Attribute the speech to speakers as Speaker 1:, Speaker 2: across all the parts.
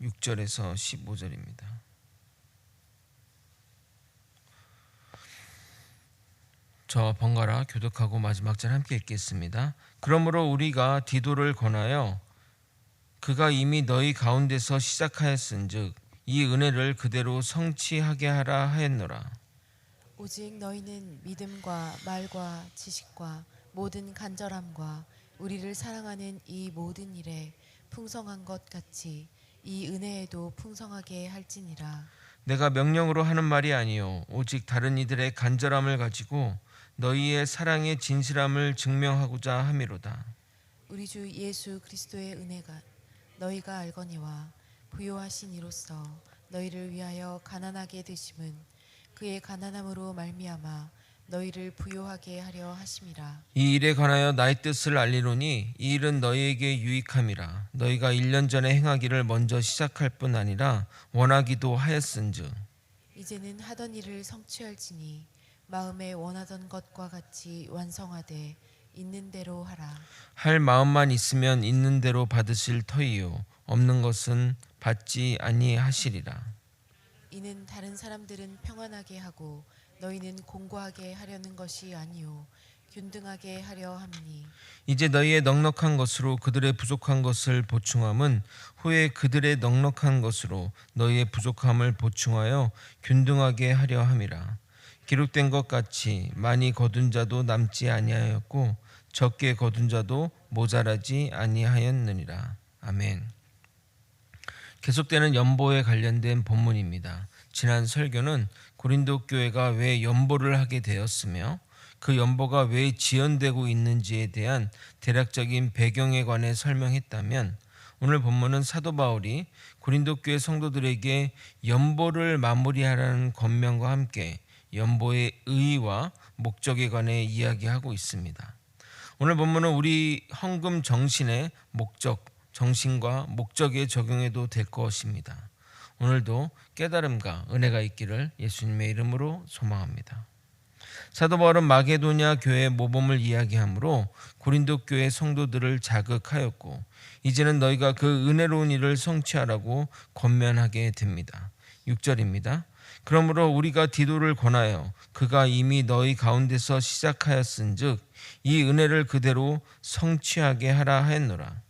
Speaker 1: 6절에서 15절입니다. 저 번갈아 교독하고 마지막 절 함께 읽겠습니다. 그러므로 우리가 디도를 권하여 그가 이미 너희 가운데서 시작하였은즉 이 은혜를 그대로 성취하게 하라 하였노라.
Speaker 2: 오직 너희는 믿음과 말과 지식과 모든 간절함과 우리를 사랑하는 이 모든 일에 풍성한 것 같이 이 은혜에도 풍성하게 할지니라.
Speaker 1: 내가 명령으로 하는 말이 아니요 오직 다른 이들의 간절함을 가지고 너희의 사랑의 진실함을 증명하고자 함이로다.
Speaker 2: 우리 주 예수 그리스도의 은혜가 너희가 알거니와 부요하신 이로써 너희를 위하여 가난하게 되심은 그의 가난함으로 말미암아 너희를 부요하게 하려 하심이라.
Speaker 1: 이 일에 관하여 나의 뜻을 알리노니 이 일은 너희에게 유익함이라. 너희가 1년 전에 행하기를 먼저 시작할 뿐 아니라 원하기도 하였은즉
Speaker 2: 이제는 하던 일을 성취할지니 마음에 원하던 것과 같이 완성하되 있는 대로 하라.
Speaker 1: 할 마음만 있으면 있는 대로 받으실 터이요 없는 것은 받지 아니하시리라.
Speaker 2: 이는 다른 사람들은 평안하게 하고 너희는 공고하게 하려는 것이 아니요 균등하게 하려 함이니.
Speaker 1: 이제 너희의 넉넉한 것으로 그들의 부족한 것을 보충함은 후에 그들의 넉넉한 것으로 너희의 부족함을 보충하여 균등하게 하려 함이라. 기록된 것 같이 많이 거둔 자도 남지 아니하였고 적게 거둔 자도 모자라지 아니하였느니라. 아멘. 계속되는 연보에 관련된 본문입니다. 지난 설교는 고린도 교회가 왜 연보를 하게 되었으며 그 연보가 왜 지연되고 있는지에 대한 대략적인 배경에 관해 설명했다면, 오늘 본문은 사도 바울이 고린도 교회 성도들에게 연보를 마무리하라는 권면과 함께 연보의 의의와 목적에 관해 이야기하고 있습니다. 오늘 본문은 우리 헌금 정신의 목적, 정신과 목적에 적용해도 될 것입니다. 오늘도 깨달음과 은혜가 있기를 예수님의 이름으로 소망합니다. 사도 바울은 마게도냐 교회의 모범을 이야기하므로 고린도 교회 성도들을 자극하였고 이제는 너희가 그 은혜로운 일을 성취하라고 권면하게 됩니다. 6절입니다. 그러므로 우리가 디도를 권하여 그가 이미 너희 가운데서 시작하였은즉 이 은혜를 그대로 성취하게 하라 하였노라.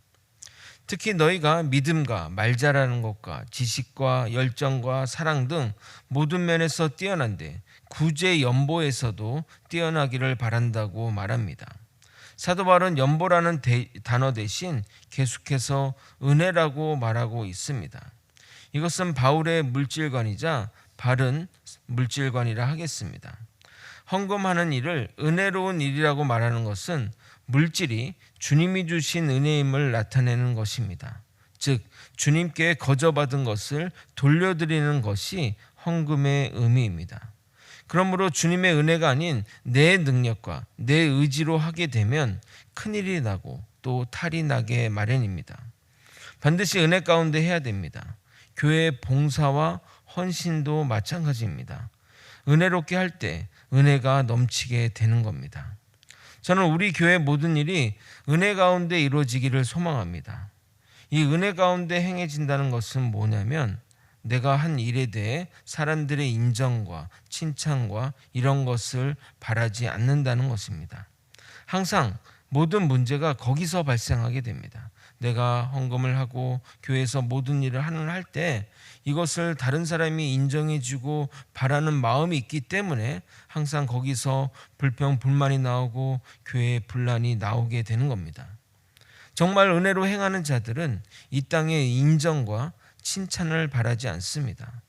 Speaker 1: 특히 너희가 믿음과 말 잘하는 것과 지식과 열정과 사랑 등 모든 면에서 뛰어난데 구제 연보에서도 뛰어나기를 바란다고 말합니다. 사도 바울은 연보라는 단어 대신 계속해서 은혜라고 말하고 있습니다. 이것은 바울의 물질관이자 바른 물질관이라 하겠습니다. 헌금하는 일을 은혜로운 일이라고 말하는 것은 물질이 주님이 주신 은혜임을 나타내는 것입니다. 즉 주님께 거저받은 것을 돌려드리는 것이 헌금의 의미입니다. 그러므로 주님의 은혜가 아닌 내 능력과 내 의지로 하게 되면 큰일이 나고 또 탈이 나게 마련입니다. 반드시 은혜 가운데 해야 됩니다. 교회 봉사와 헌신도 마찬가지입니다. 은혜롭게 할 때 은혜가 넘치게 되는 겁니다. 저는 우리 교회 모든 일이 은혜 가운데 이루어지기를 소망합니다. 이 은혜 가운데 행해진다는 것은 뭐냐면 내가 한 일에 대해 사람들의 인정과 칭찬과 이런 것을 바라지 않는다는 것입니다. 항상 모든 문제가 거기서 발생하게 됩니다. 내가 헌금을 하고 교회에서 모든 일을 할 때 이것을 다른 사람이 인정해주고 바라는 마음이 있기 때문에 항상 거기서 불평, 불만이 나오고 교회에 분란이 나오게 되는 겁니다. 정말 은혜로 행하는 자들은 이 땅의 인정과 칭찬을 바라지 않습니다.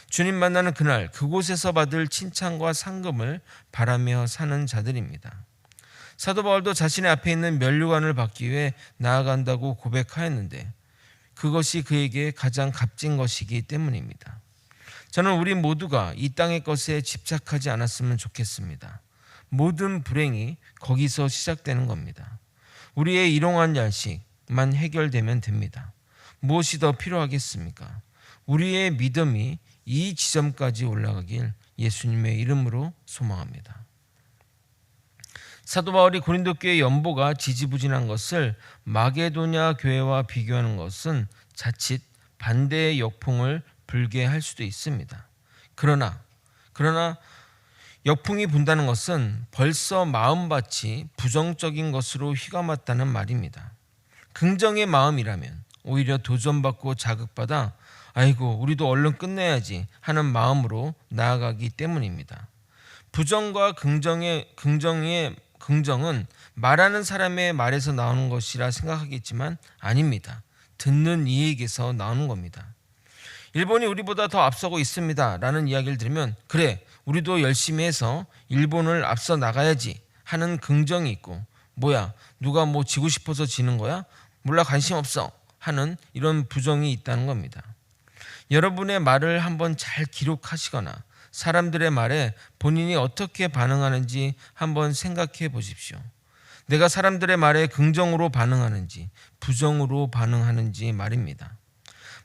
Speaker 1: 주님 만나는 그날 그곳에서 받을 칭찬과 상금을 바라며 사는 자들입니다. 사도 바울도 자신의 앞에 있는 면류관을 받기 위해 나아간다고 고백하였는데 그것이 그에게 가장 값진 것이기 때문입니다. 저는 우리 모두가 이 땅의 것에 집착하지 않았으면 좋겠습니다. 모든 불행이 거기서 시작되는 겁니다. 우리의 일용할 양식만 해결되면 됩니다. 무엇이 더 필요하겠습니까? 우리의 믿음이 이 지점까지 올라가길 예수님의 이름으로 소망합니다. 사도 바울이 고린도 교회 연보가 지지부진한 것을 마게도냐 교회와 비교하는 것은 자칫 반대의 역풍을 불게 할 수도 있습니다. 그러나 역풍이 분다는 것은 벌써 마음밭이 부정적인 것으로 휘감았다는 말입니다. 긍정의 마음이라면 오히려 도전받고 자극받아 아이고 우리도 얼른 끝내야지 하는 마음으로 나아가기 때문입니다. 부정과 긍정은 말하는 사람의 말에서 나오는 것이라 생각하겠지만 아닙니다. 듣는 이에게서 나오는 겁니다. 일본이 우리보다 더 앞서고 있습니다 라는 이야기를 들으면 그래 우리도 열심히 해서 일본을 앞서 나가야지 하는 긍정이 있고 뭐야 누가 뭐 지고 싶어서 지는 거야? 몰라 관심 없어 하는 이런 부정이 있다는 겁니다. 여러분의 말을 한번 잘 기록하시거나 사람들의 말에 본인이 어떻게 반응하는지 한번 생각해 보십시오. 내가 사람들의 말에 긍정으로 반응하는지 부정으로 반응하는지 말입니다.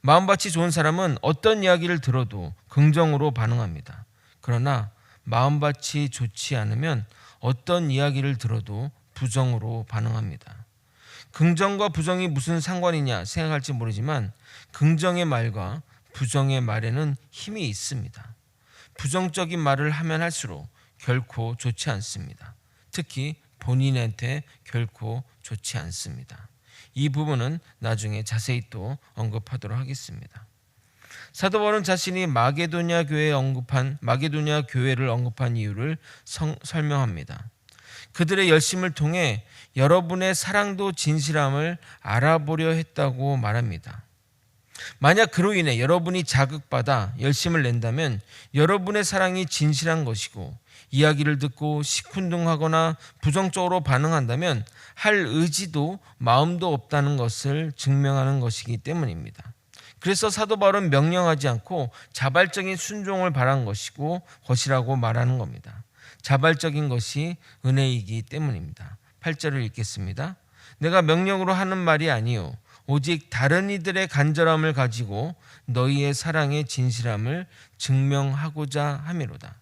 Speaker 1: 마음밭이 좋은 사람은 어떤 이야기를 들어도 긍정으로 반응합니다. 그러나 마음밭이 좋지 않으면 어떤 이야기를 들어도 부정으로 반응합니다. 긍정과 부정이 무슨 상관이냐 생각할지 모르지만 긍정의 말과 부정의 말에는 힘이 있습니다. 부정적인 말을 하면 할수록 결코 좋지 않습니다. 특히 본인한테 결코 좋지 않습니다. 이 부분은 나중에 자세히 또 언급하도록 하겠습니다. 사도 바울은 자신이 마게도냐 교회를 언급한 이유를 설명합니다. 그들의 열심을 통해 여러분의 사랑도 진실함을 알아보려 했다고 말합니다. 만약 그로 인해 여러분이 자극받아 열심을 낸다면 여러분의 사랑이 진실한 것이고 이야기를 듣고 시큰둥하거나 부정적으로 반응한다면 할 의지도 마음도 없다는 것을 증명하는 것이기 때문입니다. 그래서 사도 바울은 명령하지 않고 자발적인 순종을 바란 것이라고 말하는 겁니다. 자발적인 것이 은혜이기 때문입니다. 8절을 읽겠습니다. 내가 명령으로 하는 말이 아니요 오직 다른 이들의 간절함을 가지고 너희의 사랑의 진실함을 증명하고자 함이로다.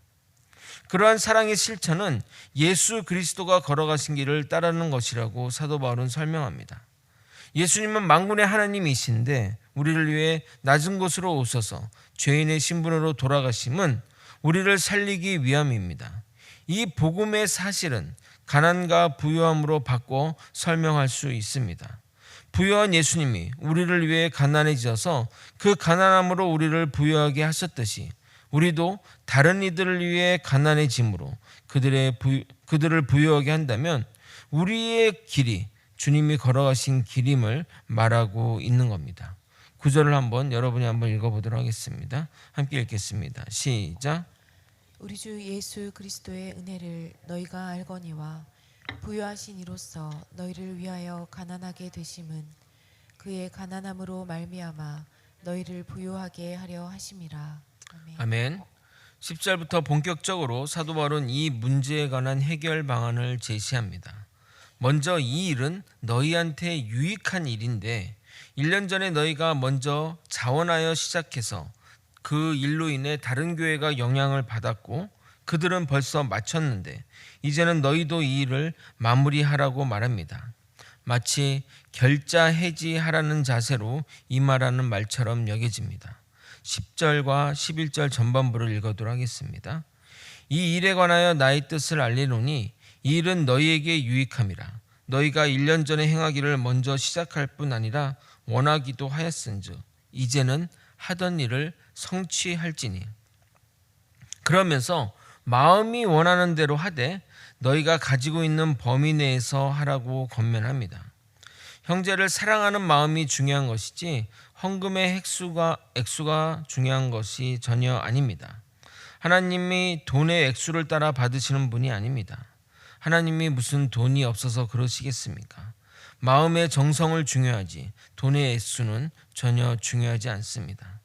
Speaker 1: 그러한 사랑의 실천은 예수 그리스도가 걸어가신 길을 따르는 것이라고 사도 바울은 설명합니다. 예수님은 만군의 하나님이신데 우리를 위해 낮은 곳으로 오셔서 죄인의 신분으로 돌아가심은 우리를 살리기 위함입니다. 이 복음의 사실은 가난과 부유함으로 바꿔 설명할 수 있습니다. 부유한 예수님이 우리를 위해 가난해지셔서 그 가난함으로 우리를 부유하게 하셨듯이 우리도 다른 이들을 위해 가난해짐으로 그들을 부유하게 한다면 우리의 길이 주님이 걸어가신 길임을 말하고 있는 겁니다. 9절을 여러분이 한번 읽어보도록 하겠습니다. 함께 읽겠습니다. 시작.
Speaker 2: 우리 주 예수 그리스도의 은혜를 너희가 알거니와 부유하신 이로써 너희를 위하여 가난하게 되심은 그의 가난함으로 말미암아 너희를 부유하게 하려 하심이라. 아멘.
Speaker 1: 아멘. 10절부터 본격적으로 사도 바울은 이 문제에 관한 해결 방안을 제시합니다. 먼저 이 일은 너희한테 유익한 일인데 1년 전에 너희가 먼저 자원하여 시작해서 그 일로 인해 다른 교회가 영향을 받았고 그들은 벌써 마쳤는데 이제는 너희도 이 일을 마무리하라고 말합니다. 마치 결자 해지하라는 자세로 이 말하는 말처럼 여겨집니다. 10절과 11절 전반부를 읽어도록 하겠습니다. 이 일에 관하여 나의 뜻을 알리노니 이 일은 너희에게 유익함이라. 너희가 1년 전에 행하기를 먼저 시작할 뿐 아니라 원하기도 하였은즉 이제는 하던 일을 성취할지니. 그러면서 마음이 원하는 대로 하되 너희가 가지고 있는 범위 내에서 하라고 권면합니다. 형제를 사랑하는 마음이 중요한 것이지 헌금의 액수가 중요한 것이 전혀 아닙니다. 하나님이 돈의 액수를 따라 받으시는 분이 아닙니다. 하나님이 무슨 돈이 없어서 그러시겠습니까? 마음의 정성을 중요하지 돈의 액수는 전혀 중요하지 않습니다.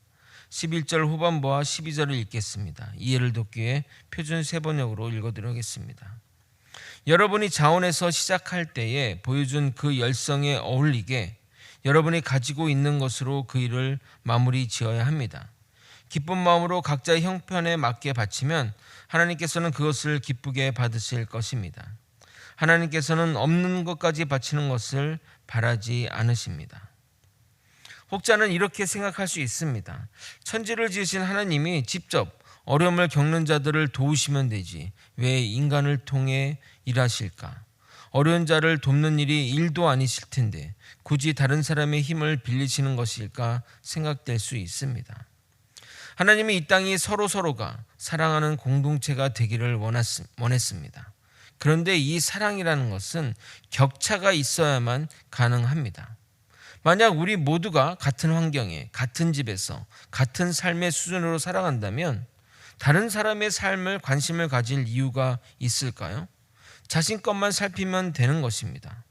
Speaker 1: 11절 후반부와 12절을 읽겠습니다. 이해를 돕기 위해 표준 세번역으로 읽어드리겠습니다. 여러분이 자원해서 시작할 때에 보여준 그 열성에 어울리게 여러분이 가지고 있는 것으로 그 일을 마무리 지어야 합니다. 기쁜 마음으로 각자의 형편에 맞게 바치면 하나님께서는 그것을 기쁘게 받으실 것입니다. 하나님께서는 없는 것까지 바치는 것을 바라지 않으십니다. 혹자는 이렇게 생각할 수 있습니다. 천지를 지으신 하나님이 직접 어려움을 겪는 자들을 도우시면 되지 왜 인간을 통해 일하실까? 어려운 자를 돕는 일이 일도 아니실 텐데 굳이 다른 사람의 힘을 빌리시는 것일까 생각될 수 있습니다. 하나님이 이 땅이 서로가 사랑하는 공동체가 되기를 원했습니다. 그런데 이 사랑이라는 것은 격차가 있어야만 가능합니다. 만약 우리 모두가 같은 환경에, 같은 집에서, 같은 삶의 수준으로 살아간다면 다른 사람의 삶을 관심을 가질 이유가 있을까요? 자신 것만 살피면 되는 것입니다.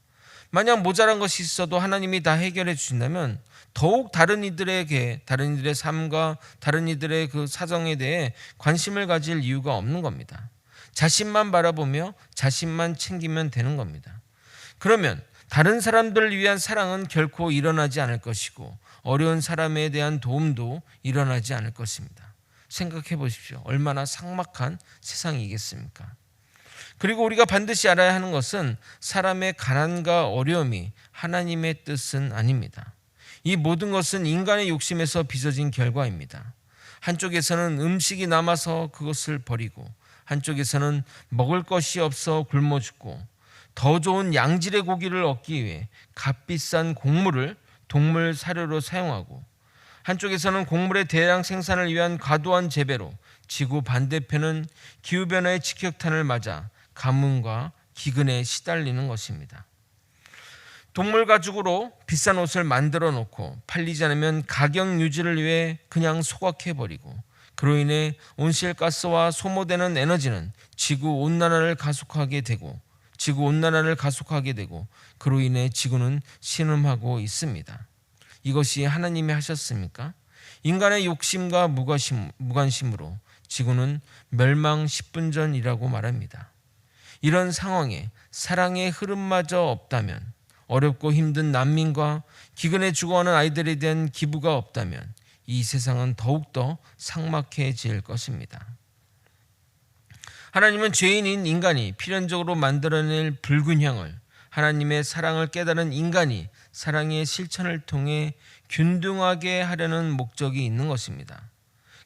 Speaker 1: 만약 모자란 것이 있어도 하나님이 다 해결해 주신다면 더욱 다른 이들의 삶과 다른 이들의 그 사정에 대해 관심을 가질 이유가 없는 겁니다. 자신만 바라보며 자신만 챙기면 되는 겁니다. 그러면 다른 사람들을 위한 사랑은 결코 일어나지 않을 것이고 어려운 사람에 대한 도움도 일어나지 않을 것입니다. 생각해 보십시오. 얼마나 삭막한 세상이겠습니까? 그리고 우리가 반드시 알아야 하는 것은 사람의 가난과 어려움이 하나님의 뜻은 아닙니다. 이 모든 것은 인간의 욕심에서 빚어진 결과입니다. 한쪽에서는 음식이 남아서 그것을 버리고 한쪽에서는 먹을 것이 없어 굶어 죽고 더 좋은 양질의 고기를 얻기 위해 값비싼 곡물을 동물 사료로 사용하고 한쪽에서는 곡물의 대량 생산을 위한 과도한 재배로 지구 반대편은 기후변화의 직격탄을 맞아 가뭄과 기근에 시달리는 것입니다. 동물 가죽으로 비싼 옷을 만들어 놓고 팔리지 않으면 가격 유지를 위해 그냥 소각해버리고 그로 인해 온실가스와 소모되는 에너지는 지구 온난화를 가속하게 되고 그로 인해 지구는 신음하고 있습니다. 이것이 하나님이 하셨습니까? 인간의 욕심과 무관심으로 지구는 멸망 10분 전이라고 말합니다. 이런 상황에 사랑의 흐름마저 없다면, 어렵고 힘든 난민과 기근에 죽어가는 아이들에 대한 기부가 없다면 이 세상은 더욱더 삭막해질 것입니다. 하나님은 죄인인 인간이 필연적으로 만들어낼 불균형을 하나님의 사랑을 깨달은 인간이 사랑의 실천을 통해 균등하게 하려는 목적이 있는 것입니다.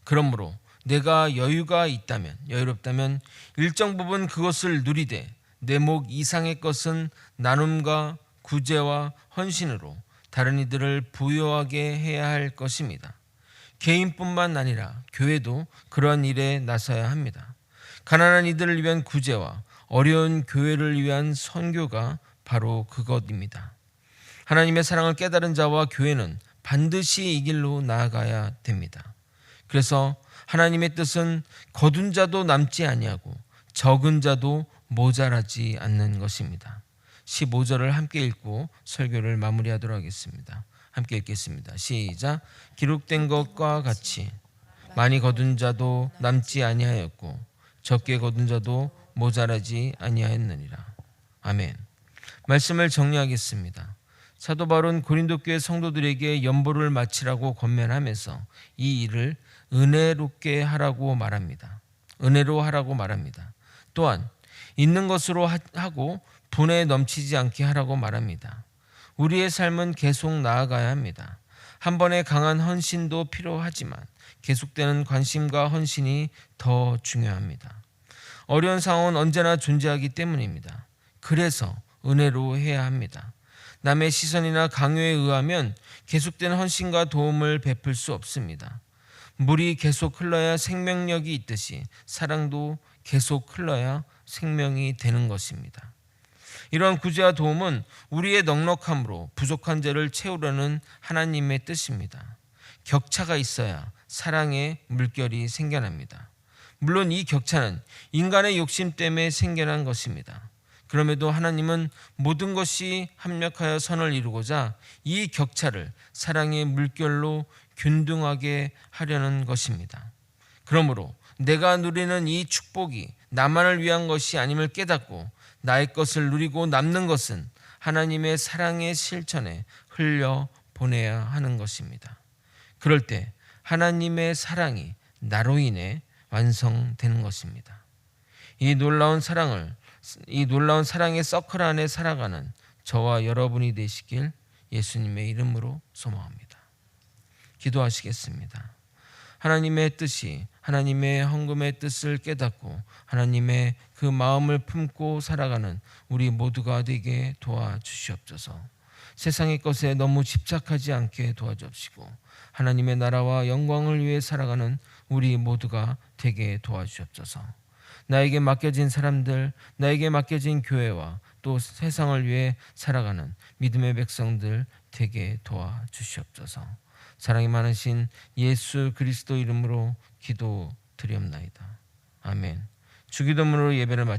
Speaker 1: 그러므로 내가 여유롭다면 일정 부분 그것을 누리되 내 목 이상의 것은 나눔과 구제와 헌신으로 다른 이들을 부유하게 해야 할 것입니다. 개인뿐만 아니라 교회도 그러한 일에 나서야 합니다. 가난한 이들을 위한 구제와 어려운 교회를 위한 선교가 바로 그것입니다. 하나님의 사랑을 깨달은 자와 교회는 반드시 이 길로 나아가야 됩니다. 그래서 하나님의 뜻은 거둔 자도 남지 아니하고 적은 자도 모자라지 않는 것입니다. 15절을 함께 읽고 설교를 마무리하도록 하겠습니다. 함께 읽겠습니다. 시작. 기록된 것과 같이 많이 거둔 자도 남지 아니하였고 적게 거둔 자도 모자라지 아니하였느니라. 아멘. 말씀을 정리하겠습니다. 사도 바울은 고린도 교회 성도들에게 연보를 마치라고 권면하면서 이 일을 은혜롭게 하라고 말합니다. 은혜로 하라고 말합니다. 또한 있는 것으로 하고 분에 넘치지 않게 하라고 말합니다. 우리의 삶은 계속 나아가야 합니다. 한 번의 강한 헌신도 필요하지만 계속되는 관심과 헌신이 더 중요합니다. 어려운 상황은 언제나 존재하기 때문입니다. 그래서 은혜로 해야 합니다. 남의 시선이나 강요에 의하면 계속된 헌신과 도움을 베풀 수 없습니다. 물이 계속 흘러야 생명력이 있듯이 사랑도 계속 흘러야 생명이 되는 것입니다. 이러한 구제와 도움은 우리의 넉넉함으로 부족한 죄를 채우려는 하나님의 뜻입니다. 격차가 있어야 사랑의 물결이 생겨납니다. 물론 이 격차는 인간의 욕심 때문에 생겨난 것입니다. 그럼에도 하나님은 모든 것이 합력하여 선을 이루고자 이 격차를 사랑의 물결로 균등하게 하려는 것입니다. 그러므로 내가 누리는 이 축복이 나만을 위한 것이 아님을 깨닫고 나의 것을 누리고 남는 것은 하나님의 사랑의 실천에 흘려 보내야 하는 것입니다. 그럴 때 하나님의 사랑이 나로 인해 완성되는 것입니다. 이 놀라운 사랑의 서클 안에 살아가는 저와 여러분이 되시길 예수님의 이름으로 소망합니다. 기도하시겠습니다. 하나님의 뜻이 하나님의 헌금의 뜻을 깨닫고 하나님의 그 마음을 품고 살아가는 우리 모두가 되게 도와주시옵소서. 세상의 것에 너무 집착하지 않게 도와주시고 하나님의 나라와 영광을 위해 살아가는 우리 모두가 되게 도와주시옵소서. 나에게 맡겨진 사람들, 나에게 맡겨진 교회와 또 세상을 위해 살아가는 믿음의 백성들 되게 도와주시옵소서. 사랑이 많으신 예수 그리스도 이름으로 기도드리옵나이다. 아멘. 주기도문으로 예배를 마치